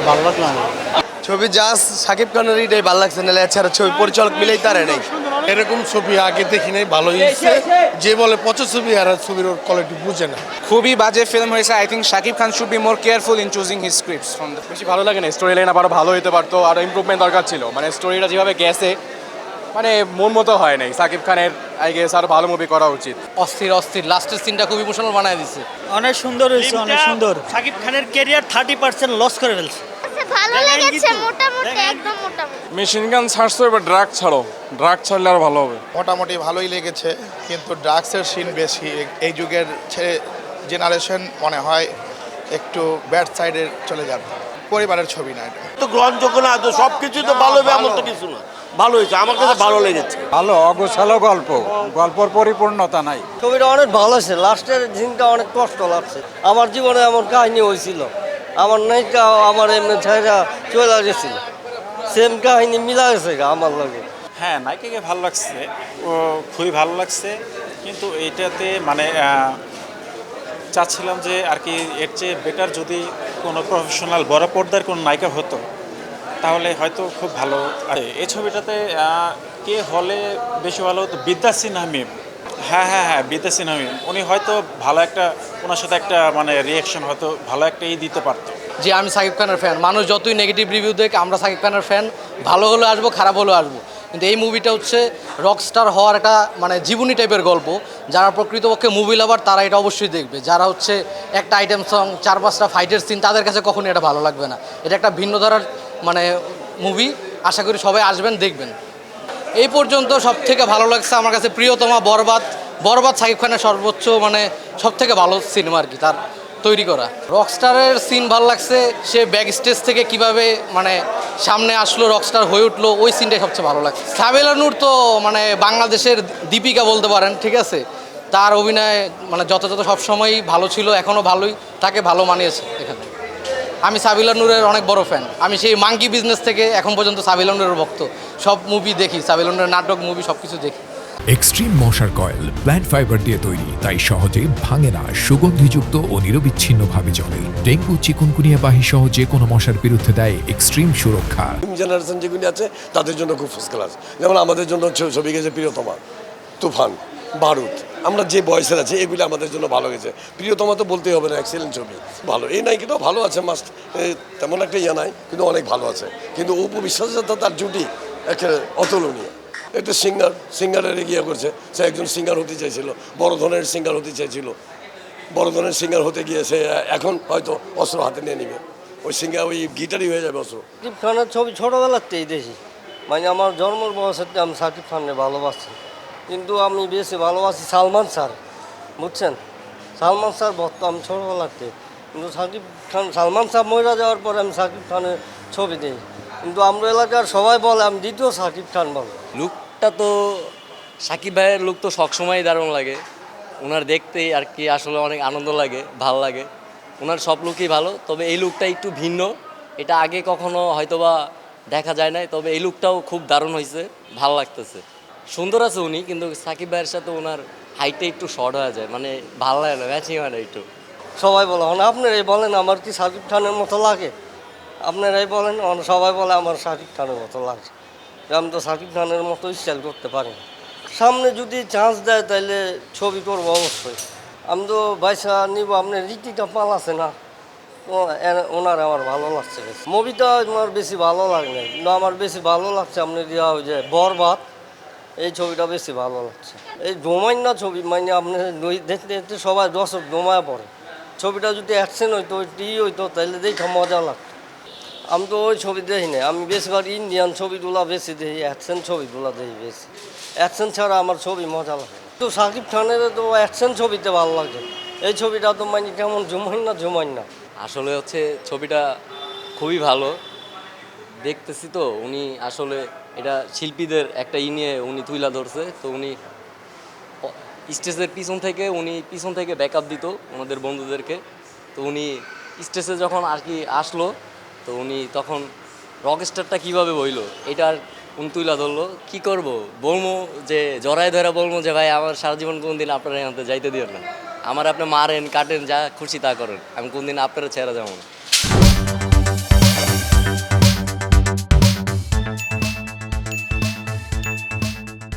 ভালো লাগলো না। ছবি জাস্ট সাকিব খানের এটাই ভালো লাগছে, নাহলে এছাড়া ছবি পরিচালক মিলেই তারা নেই। এরকম ছবি আগে দেখি নাই, ভালো হয়েছে। যে বলে পচা ছবি আর ছবির কোয়ালিটি বুঝে না। খুবই বাজে ফিল্ম হয়েছে। I think Shakib Khan should be more careful in choosing his scripts from the. বেশি ভালো লাগে না, স্টোরি লাইন আরও ভালো হতে পারতো, আরও ইমপ্রুভমেন্ট দরকার ছিল। মানে স্টোরিটা যেভাবে গেছে মানে মন মতো হয় নাই। সাকিব খানের আই গেস আরও ভালো মুভি করা উচিত। অস্থির অস্থির, লাস্টের সিনটা খুব ইমোশনাল বানায় দিছে। অনেক সুন্দর হয়েছে, অনেক সুন্দর। সাকিব খানের ক্যারিয়ার 30% লস করে ফেলছে। ভালো লেগেছে, মোটামুটি একদম মোটামুটি। মেশিন গান ছাড়ছো, এবার ড্রাগ ছাড়ো। ড্রাগ ছাড়লে আর ভালো হবে। মোটামুটি ভালোই লেগেছে, কিন্তু ড্রাগসের সিন বেশি। এই যুগের জেনারেশন মনে হয় একটু ব্যাড সাইডে চলে যাবে। পরিবারের ছবি না এটা। তো গ্রহণযোগ্য না, তো সব কিছু তো ভালো হবে এমন তো কিছু না। ভালো হয়েছে, আমার কাছে ভালো লেগেছে। ভালো অগোছালো গল্প, গল্পর পরিপূর্ণতা নাই। ছবিটা অনেক ভালো আছে, লাস্টের দিনটা অনেক কষ্ট লাগছে। আমার জীবনে এমন কাহিনী হয়েছিল, আমার নায়িকা আমার এমনি ছেড়া চলে গেছিল, সেম কাহিনী মিলা গেছে আমার লাগে। হ্যাঁ, নায়িকাকে ভালো লাগছে, ও খুবই ভালো লাগছে। কিন্তু এইটাতে মানে চাচ্ছিলাম যে আর কি এর চেয়ে বেটার যদি কোনো প্রফেশনাল বড় পর্দার কোনো নায়িকা হতো তাহলে হয়তো খুব ভালো। আর এই ছবিটাতে কে হলে বেশি ভালো হতো? বিদ্যা সিনহা মিম। হ্যাঁ, বিদ্যা সিনহা মিম। উনি হয়তো ভালো একটা, ওনার সাথে একটা মানে রিয়াকশন হয়তো ভালো একটা দিতে পারতো। যে আমি সাকিব খানের ফ্যান, মানুষ যতই নেগেটিভ রিভিউ দেখ, আমরা সাকিব খানের ফ্যান। ভালো হলেও আসবো, খারাপ হলেও আসবো। কিন্তু এই মুভিটা হচ্ছে রকস্টার হওয়ার একটা মানে জীবনী টাইপের গল্প। যারা প্রকৃতপক্ষে মুভি লাভার তারা এটা অবশ্যই দেখবে। যারা হচ্ছে একটা আইটেম সং, 4-5টা ফাইটের সিন, তাদের কাছে কখনোই এটা ভালো লাগবে না। এটা একটা ভিন্ন ধারার মানে মুভি। আশা করি সবাই আসবেন, দেখবেন। এই পর্যন্ত সব থেকে ভালো লাগছে আমার কাছে প্রিয়তমা বরবাদ সাকিব খানের সর্বোচ্চ মানে সব থেকে ভালো সিনেমা আর কি তার তৈরি করা। রকস্টারের সিন ভালো লাগছে, সে ব্যাক স্টেজ থেকে কিভাবে মানে সামনে আসলো, রকস্টার হয়ে উঠলো, ওই সিনটাই সবচেয়ে ভালো লাগছে। সাবিলা নূর তো মানে বাংলাদেশের দীপিকা বলতে পারেন, ঠিক আছে। তার অভিনয় মানে যথাযথ সবসময়ই ভালো ছিল, এখনও ভালোই, তাকে ভালো মানিয়েছে এখানে। আমি সাবিলা নূরের অনেক বড় ফ্যান। আমি সেই মাঙ্কি বিজনেস থেকে এখন পর্যন্ত সাবিলা নূরের ভক্ত। সব মুভি দেখি, সাবিলা নূরের নাটক, মুভি সব কিছু দেখি। এক্সট্রিম মশার কয়েল প্ল্যান্ট ফাইবার দিয়ে তৈরি, তাই সহজে ভাঙে না, সুগন্ধিযুক্ত ও নিরবিচ্ছিন্নভাবে জ্বলে। ডেঙ্গু, চিকুনগুনিয়া বাহি সহ যে কোনো মশার বিরুদ্ধে দেয় এক্সট্রিম সুরক্ষা। জেনারেশন যেগুলি আছে তাদের জন্য খুব ফার্স্ট ক্লাস। যেমন আমাদের জন্য ছবি গেছে প্রিয়তমা, তুফান, বারুদ। আমরা যে বয়সের আছে এগুলি আমাদের জন্য ভালো গেছে। প্রিয়তমা তো বলতেই হবে না, এক্সেলেন্ট ছবি, ভালো। এই নায়িকাটাও ভালো আছে, মাস্ট তেমন একটা ইয়ে নাই, কিন্তু অনেক ভালো আছে। কিন্তু অপু বিশ্বাসের সাথে তার জুটি একেবারে অতুলনীয়। একটা সিঙ্গারের এগিয়ে করছে, সে একজন সিঙ্গার হতে চাইছিল, বড় ধরনের সিঙ্গার হতে চাইছিল। বড় ধরনের সিঙ্গার হতে গিয়ে সে এখন হয়তো অস্ত্র হাতে নিয়ে নিবে, ওই সিঙ্গার ওই গিটারই হয়ে যাবে অস্ত্র। সাকিব খানের ছবি ছোটোবেলাতেই দেখি, মানে আমার জন্মের বয়সের আমি সাকিব খানকে ভালোবাসি। কিন্তু আমি বেশি ভালোবাসি সালমান স্যার, বুঝছেন। সালমান স্যার আমি ছোটোবেলাতে, কিন্তু সালমান স্যার মরে যাওয়ার পরে আমি সাকিব খানের ছবি দিই। কিন্তু আমরা এলাকার সবাই বলে আমি দ্বিতীয় সাকিব খান বলে। লুকটা তো সাকিব ভাইয়ের লুক তো সবসময়ই দারুণ লাগে। ওনার দেখতেই আর কি আসলে অনেক আনন্দ লাগে, ভাল লাগে। ওনার সব লুকই ভালো, তবে এই লুকটা একটু ভিন্ন। এটা আগে কখনো হয়তোবা দেখা যায় নাই, তবে এই লুকটাও খুব দারুণ হয়েছে, ভাল লাগতেছে। সুন্দর আছে উনি, কিন্তু সাকিব ভাইয়ের সাথে ওনার হাইটটা একটু শর্ট হয়ে যায়, মানে ভালো লাগে না, ম্যাচিং হয় না একটু। সবাই বলে আপনারাই বলেন আমার কি সাকিব খানের মতো লাগে, আপনারাই বলেন। সবাই বলে আমার সাকিব খানের মতো লাগে। আমি তো সাকিব খানের মতো স্টাইল করতে পারি না। সামনে যদি চান্স দেয় তাহলে ছবি করবো অবশ্যই। আমি তো বাইসা নিব। আপনার রীতিটা পাল আছে না, ওনার আমার ভালো লাগছে বেশি। মুভিটা আমার বেশি ভালো লাগে না, কিন্তু আমার বেশি ভালো লাগছে আপনার দেওয়া ওই যে বরবাদ, এই ছবিটা বেশি ভালো লাগছে। এই ডোমাইন না ছবি, মানে আপনি দেখতে দেখতে সবাই দর্শক ডোমায় পড়ে। ছবিটা যদি অ্যাকশন হইতো, হইতো, তাহলে দেখে মজা লাগতো। আমি তো ওই ছবি দেখি না, আমি বেশিরভাগ ইন্ডিয়ান ছবিগুলো বেশি দেখি, অ্যাকশন ছবিগুলো দেখি বেশি। অ্যাকশন ছাড়া আমার ছবি মজা লাগে। তো সাকিব খানের তো অ্যাকশন ছবিতে ভালো লাগে। এই ছবিটা তো মানে কেমন জুমাইন না। আসলে হচ্ছে ছবিটা খুবই ভালো দেখতেছি। তো উনি আসলে এটা শিল্পীদের একটা নিয়ে উনি তুইলা ধরছে। তো উনি স্টেজের পিছন থেকে ব্যাকআপ দিত ওনাদের বন্ধুদেরকে। তো উনি স্টেজে যখন আর কি আসলো, তো উনি তখন রকস্টারটা কীভাবে বইলো এটা উনি তুইলা ধরলো। কী করবো, বলবো যে জড়ায় ধরা বলবো যে ভাই আমার সারা জীবন কোন দিন আপনারা এখান যাইতে দিও না, আমার আপনি মারেন কাটেন যা খুশি তা করেন, আমি কোন দিন আপনারা ছেড়ে যাবো না।